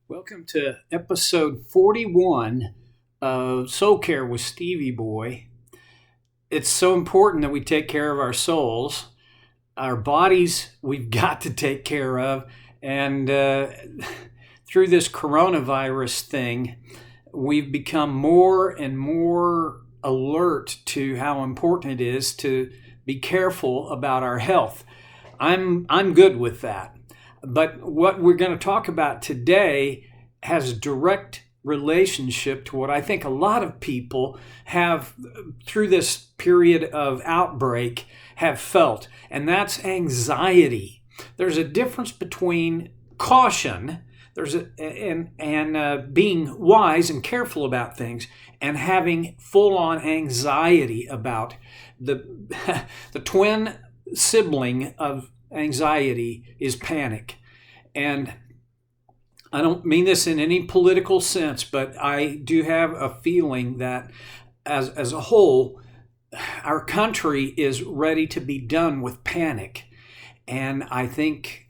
Welcome to episode 41 of Soul Care with Stevie Boy. It's so important that we take care of our souls. Our bodies, we've got to take care of. And through this coronavirus thing, we've become more and more alert to how important it is to be careful about our health. I'm good with that. But what we're going to talk about today has direct relationship to what I think a lot of people have through this period of outbreak have felt, and that's anxiety. There's a difference between caution, and being wise and careful about things, and having full-on anxiety about the the twin sibling of anxiety is panic. And I don't mean this in any political sense, but I do have a feeling that as a whole, our country is ready to be done with panic. And I think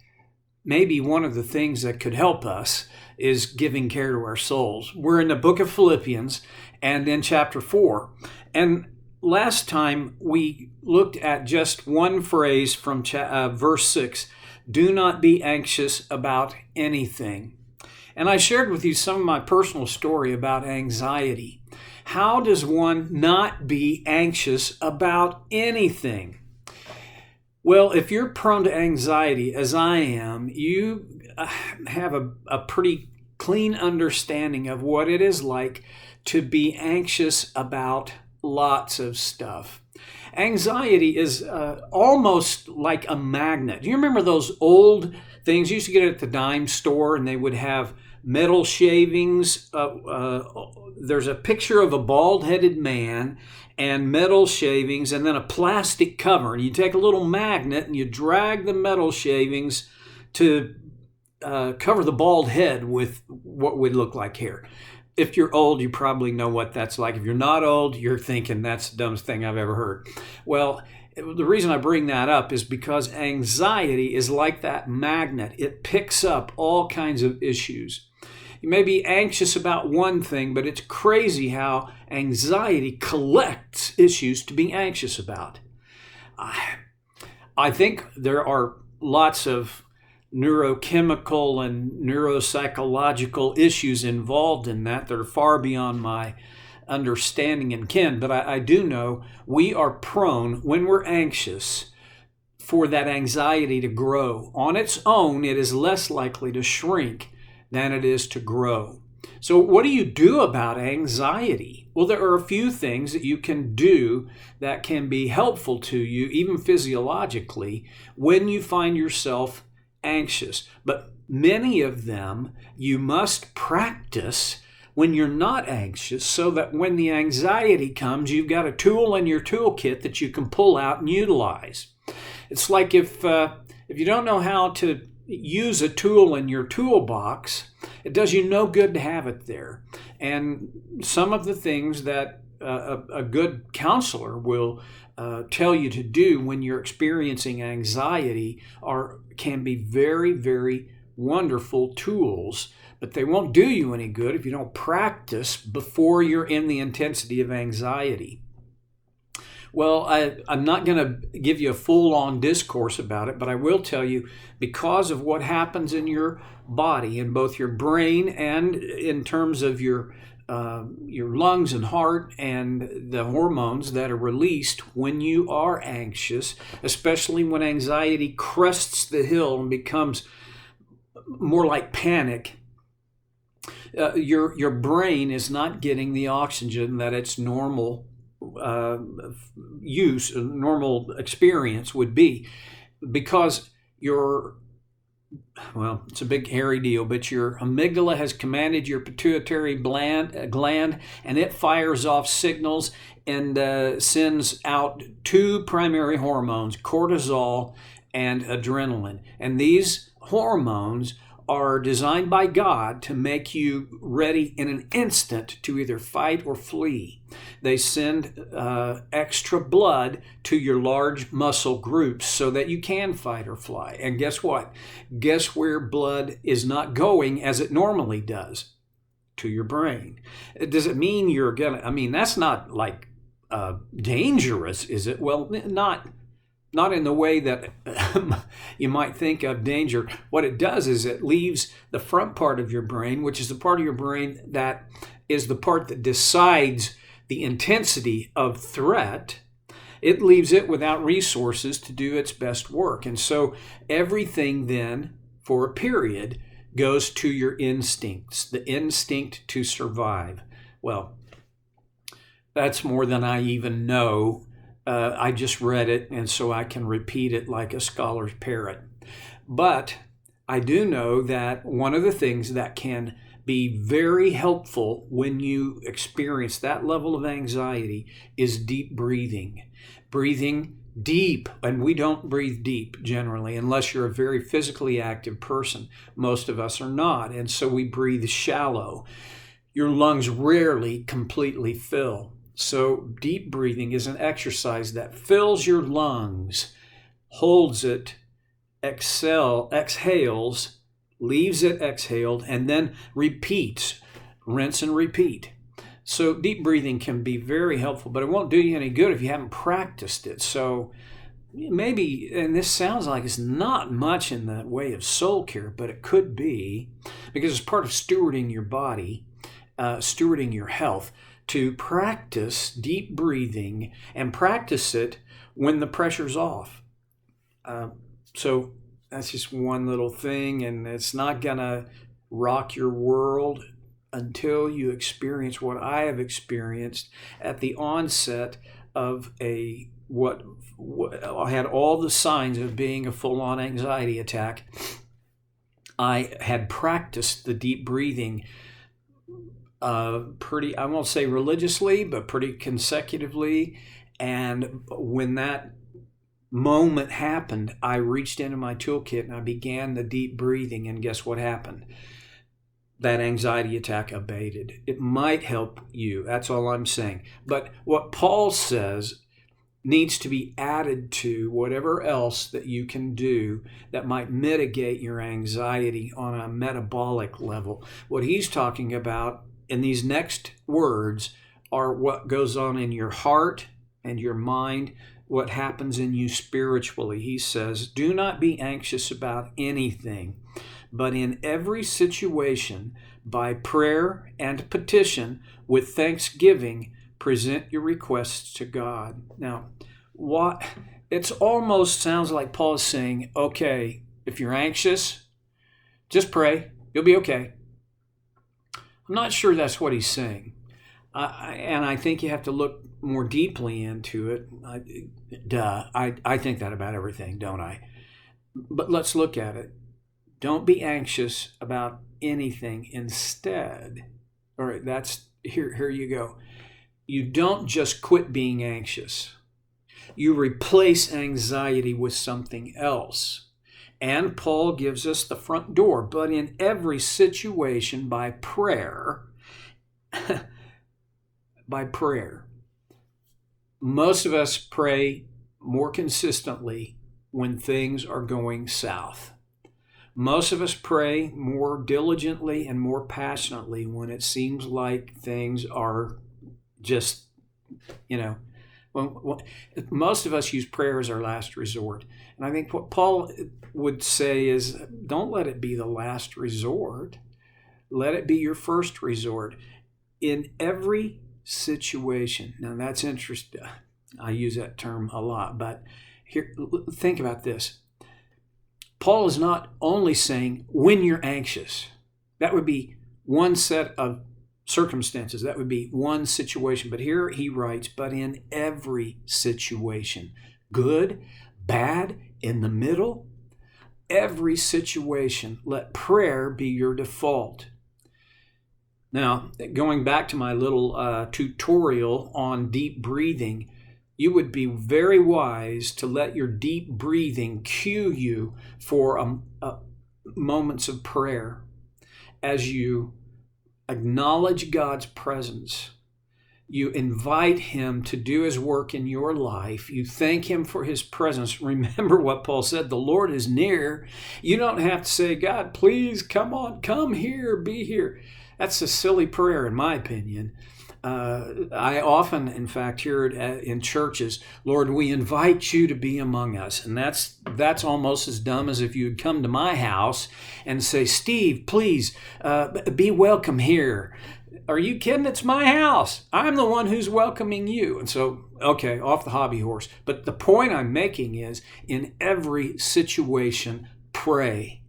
maybe one of the things that could help us is giving care to our souls. We're in the book of Philippians and in chapter 4. And last time we looked at just one phrase from verse 6, do not be anxious about anything. And I shared with you some of my personal story about anxiety. How does one not be anxious about anything? Well, if you're prone to anxiety, as I am, you have a pretty clean understanding of what it is like to be anxious about lots of stuff. Anxiety is almost like a magnet. Do you remember those old things you used to get at the dime store, and they would have metal shavings? There's a picture of a bald-headed man and metal shavings and then a plastic cover. And you take a little magnet and you drag the metal shavings to cover the bald head with what would look like hair. If you're old, you probably know what that's like. If you're not old, you're thinking that's the dumbest thing I've ever heard. Well, the reason I bring that up is because anxiety is like that magnet. It picks up all kinds of issues. You may be anxious about one thing, but it's crazy how anxiety collects issues to be anxious about. I think there are lots of neurochemical and neuropsychological issues involved in that are far beyond my understanding and ken. But I do know we are prone, when we're anxious, for that anxiety to grow. On its own, it is less likely to shrink than it is to grow. So what do you do about anxiety? Well, there are a few things that you can do that can be helpful to you, even physiologically, when you find yourself anxious. But many of them you must practice when you're not anxious, so that when the anxiety comes, you've got a tool in your toolkit that you can pull out and utilize. It's like if you don't know how to use a tool in your toolbox, it does you no good to have it there. And some of the things that a good counselor will tell you to do when you're experiencing anxiety can be very, very wonderful tools, but they won't do you any good if you don't practice before you're in the intensity of anxiety. Well, I'm not going to give you a full-on discourse about it, but I will tell you, because of what happens in your body, in both your brain and in terms of your lungs and heart, and the hormones that are released when you are anxious, especially when anxiety crests the hill and becomes more like panic, your brain is not getting the oxygen that its normal normal experience would be, because it's a big hairy deal, but your amygdala has commanded your pituitary gland, and it fires off signals and sends out two primary hormones, cortisol and adrenaline. And these hormones are designed by God to make you ready in an instant to either fight or flee. They send extra blood to your large muscle groups so that you can fight or fly. And guess what? Guess where blood is not going as it normally does? To your brain. Does it mean you're gonna, that's not like dangerous, is it? Well, not in the way that you might think of danger. What it does is it leaves the front part of your brain, which is the part of your brain that is the part that decides the intensity of threat. It leaves it without resources to do its best work. And so everything then, for a period, goes to your instincts, the instinct to survive. Well, that's more than I even know. I just read it, and so I can repeat it like a scholar's parrot. But I do know that one of the things that can be very helpful when you experience that level of anxiety is deep breathing. Breathing deep, and we don't breathe deep generally unless you're a very physically active person. Most of us are not, and so we breathe shallow. Your lungs rarely completely fill. So deep breathing is an exercise that fills your lungs, holds it, exhales, leaves it exhaled, and then repeats, rinse and repeat. So deep breathing can be very helpful, but it won't do you any good if you haven't practiced it. So maybe, and this sounds like it's not much in the way of soul care, but it could be, because it's part of stewarding your body, stewarding your health, to practice deep breathing and practice it when the pressure's off. So that's just one little thing, and it's not gonna rock your world until you experience what I have experienced at the onset of what I had all the signs of being a full-on anxiety attack. I had practiced the deep breathing pretty, I won't say religiously, but pretty consecutively. And when that moment happened, I reached into my toolkit and I began the deep breathing, and guess what happened? That anxiety attack abated. It might help you. That's all I'm saying. But what Paul says needs to be added to whatever else that you can do that might mitigate your anxiety on a metabolic level. What he's talking about in these next words are what goes on in your heart and your mind, what happens in you spiritually. He says, do not be anxious about anything, but in every situation, by prayer and petition, with thanksgiving, present your requests to God. Now, it almost sounds like Paul is saying, okay, if you're anxious, just pray. You'll be okay. I'm not sure that's what he's saying. And I think you have to look more deeply into it. I think that about everything, don't I? But let's look at it. Don't be anxious about anything. Instead, all right, here you go. You don't just quit being anxious. You replace anxiety with something else. And Paul gives us the front door, but in every situation by prayer, by prayer. Most of us pray more consistently when things are going south. Most of us pray more diligently and more passionately when it seems like things are just, most of us use prayer as our last resort. And I think what Paul would say is, don't let it be the last resort. Let it be your first resort in every situation. Now that's interesting. I use that term a lot, but here, think about this. Paul is not only saying when you're anxious. That would be one set of circumstances. That would be one situation. But here he writes, but in every situation, good, bad, in the middle, every situation, let prayer be your default. Now, going back to my little tutorial on deep breathing, you would be very wise to let your deep breathing cue you for moments of prayer, as you acknowledge God's presence, you invite him to do his work in your life. You thank him for his presence. Remember what Paul said, the Lord is near. You don't have to say, God, please come on, come here, be here. That's a silly prayer in my opinion. I often, in fact, hear it in churches, Lord, we invite you to be among us. And that's almost as dumb as if you would come to my house and say, Steve, please be welcome here. Are you kidding? It's my house. I'm the one who's welcoming you. And so, okay, off the hobby horse. But the point I'm making is, in every situation, pray.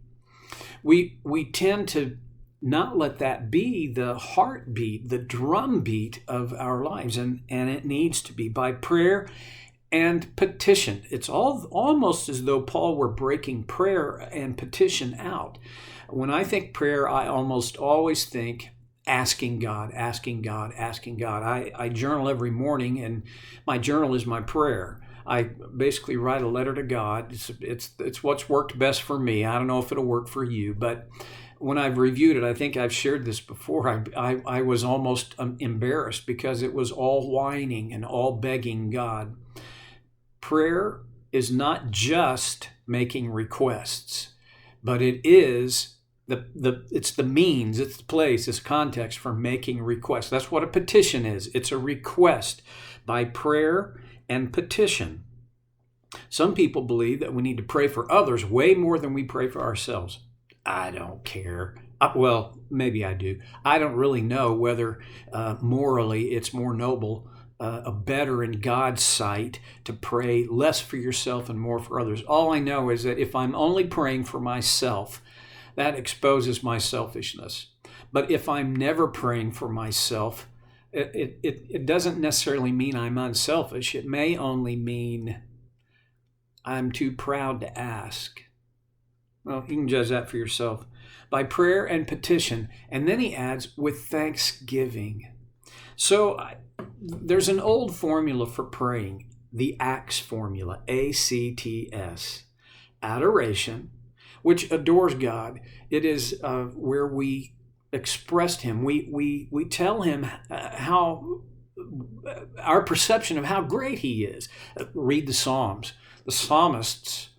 We tend to not let that be the heartbeat, the drumbeat of our lives. And it needs to be by prayer and petition. It's almost as though Paul were breaking prayer and petition out. When I think prayer, I almost always think asking God, asking God, asking God. I journal every morning, and my journal is my prayer. I basically write a letter to God. It's what's worked best for me. I don't know if it'll work for you, but when I've reviewed it, I think I've shared this before, I was almost embarrassed because it was all whining and all begging God. Prayer is not just making requests, but it is it's the means, it's the place, it's context for making requests. That's what a petition is. It's a request by prayer and petition. Some people believe that we need to pray for others way more than we pray for ourselves. I don't care. Well, maybe I do. I don't really know whether morally it's more noble, better in God's sight to pray less for yourself and more for others. All I know is that if I'm only praying for myself, that exposes my selfishness. But if I'm never praying for myself, it doesn't necessarily mean I'm unselfish. It may only mean I'm too proud to ask. Well, you can judge that for yourself. By prayer and petition. And then he adds, with thanksgiving. So there's an old formula for praying, the ACTS formula, ACTS. Adoration, which adores God. It is where we expressed him. We tell him how our perception of how great he is. Read the Psalms. The psalmists,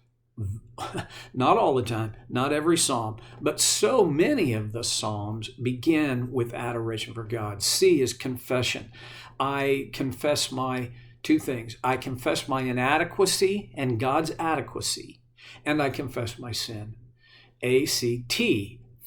not all the time, not every psalm, but so many of the psalms begin with adoration for God. C is confession. I confess my two things. I confess my inadequacy and God's adequacy, and I confess my sin. ACT,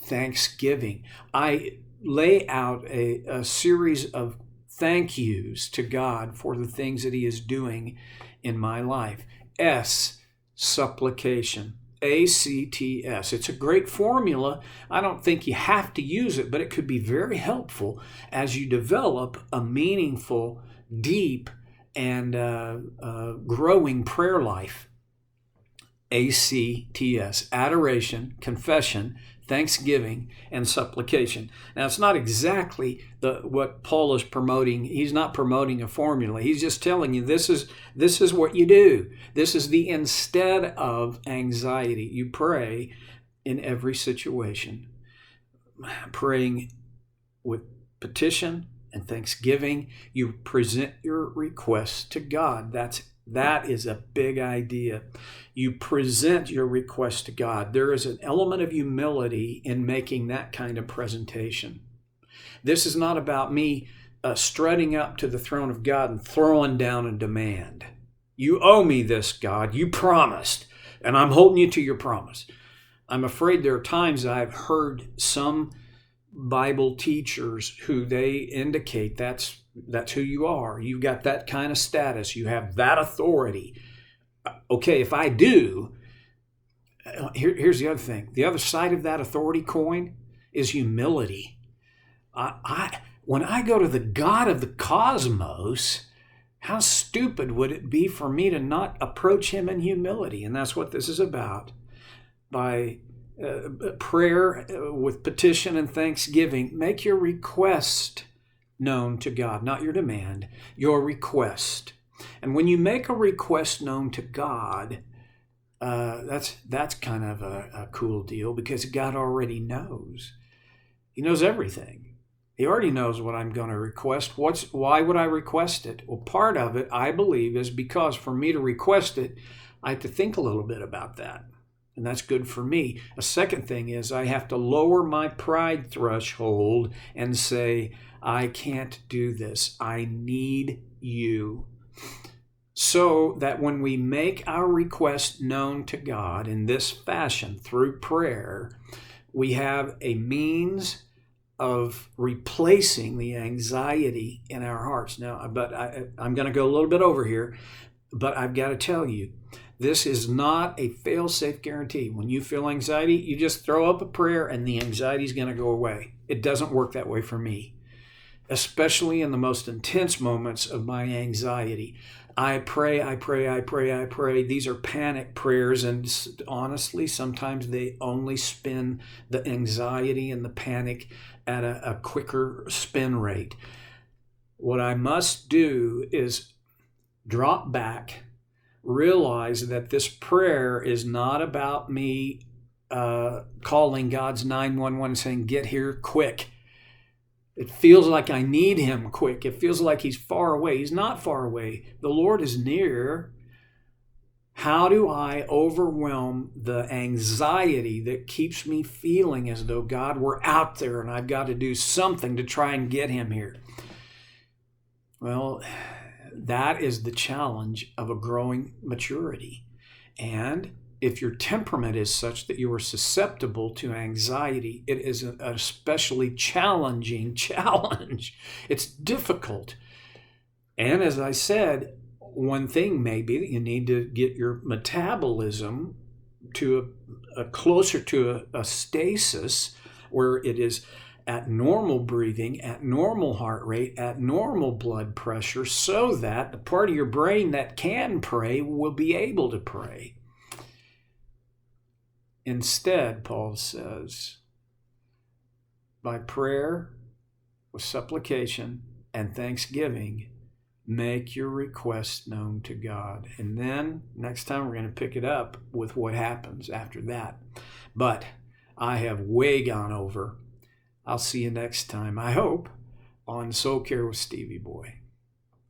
thanksgiving. I lay out a series of thank yous to God for the things that he is doing in my life. S, supplication. ACTS. It's a great formula. I don't think you have to use it, but it could be very helpful as you develop a meaningful, deep, and growing prayer life. ACTS, adoration, confession, thanksgiving, and supplication. Now, it's not exactly what Paul is promoting. He's not promoting a formula. He's just telling you this is what you do. This is the instead of anxiety. You pray in every situation. Praying with petition and thanksgiving, you present your requests to God. That is a big idea. You present your request to God. There is an element of humility in making that kind of presentation. This is not about me strutting up to the throne of God and throwing down a demand. You owe me this, God. You promised, and I'm holding you to your promise. I'm afraid there are times I've heard some Bible teachers who they indicate that's who you are. You've got that kind of status. You have that authority. Okay, if I do, here's the other thing. The other side of that authority coin is humility. When I go to the God of the cosmos, how stupid would it be for me to not approach him in humility? And that's what this is about. By prayer with petition and thanksgiving, make your request known to God, not your demand, your request. And when you make a request known to God, That's kind of a cool deal because God already knows. He knows everything. He already knows what I'm going to request. Why would I request it? Well, part of it, I believe, is because for me to request it, I have to think a little bit about that. And that's good for me. A second thing is I have to lower my pride threshold and say, I can't do this. I need you. So that when we make our request known to God in this fashion through prayer, we have a means of replacing the anxiety in our hearts. Now, but I'm going to go a little bit over here, but I've got to tell you, this is not a fail-safe guarantee. When you feel anxiety, you just throw up a prayer and the anxiety is going to go away. It doesn't work that way for me, especially in the most intense moments of my anxiety. I pray. These are panic prayers, and honestly, sometimes they only spin the anxiety and the panic at a quicker spin rate. What I must do is drop back, realize that this prayer is not about me calling God's 911 and saying, get here quick. It feels like I need him quick. It feels like he's far away. He's not far away. The Lord is near. How do I overwhelm the anxiety that keeps me feeling as though God were out there and I've got to do something to try and get him here? Well, that is the challenge of a growing maturity. And if your temperament is such that you are susceptible to anxiety, it is an especially challenging challenge. It's difficult. And as I said, one thing may be that you need to get your metabolism to a closer to a stasis where it is at normal breathing, at normal heart rate, at normal blood pressure, so that the part of your brain that can pray will be able to pray. Instead, Paul says, by prayer, with supplication and thanksgiving, make your request known to God. And then next time we're going to pick it up with what happens after that. But I have way gone over. I'll see you next time, I hope, on Soul Care with Stevie Boy.